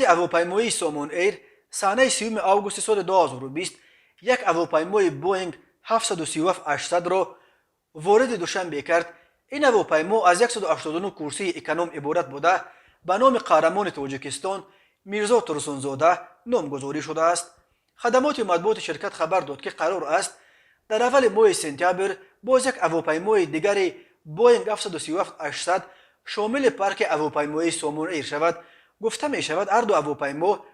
هواپیمایی سامون ایر سانه 3 آگوست سال 2020 یک هواپیمای بوینگ 737-800 را وارد دوشنبه کرد. این هواپیما از 189 کرسی اکونوم عبارت بوده به نام قهرمان تاجیکستان میرزا ترسونزاده نامگذاری شده است. خدمات مطبوعات شرکت خبر داد که قرار است در اول ماه سپتامبر باز یک هواپیمای دیگر بوینگ 737-800 شامل پارک هواپیمایی سامون ایر شود. گفته می شود هر دو هواپیما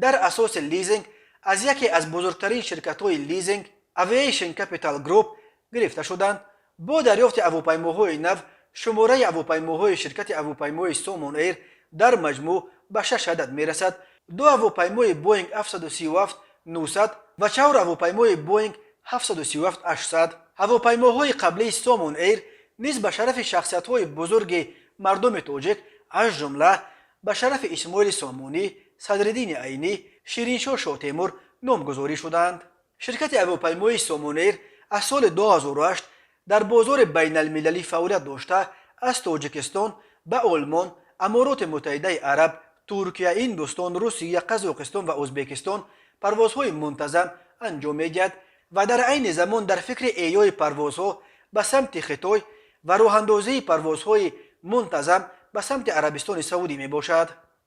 در اساس لیزینگ از یکی از بزرگترین شرکت‌های لیزینگ اوییشن کپیتال گروپ گرفته شدند. با دریافت هواپیماهای نو شماره هواپیماهای شرکت هواپیمایی سامون ایر در مجموع به 6 عدد می رسد. دو هواپیمای بوینگ 737-900 و 4 هواپیمای بوینگ 737-800. هواپیماهای قبلی سامون ایر نیز به شرف شخصیت‌های بزرگ مردم تاجیک از جمله به شرف اسماعیل سامونی، صدرالدین عینی، شیرینشاه شاه تیمور نامگذاری شدند. شرکت هواپیمایی سامون ایر از سال 2008 در بازار بین المللی فعالیت داشته از تاجیکستان به آلمان، امارات متحده عرب، ترکیه، هندوستان، روسیه، قزاقستان و ازبکستان پروازهای منتظم انجام می‌دهد و در عین زمان در فکر احیای پروازها به سمت خطای و راه اندازی پروازهای منتظم به سمت عربستان سعودی می باشد.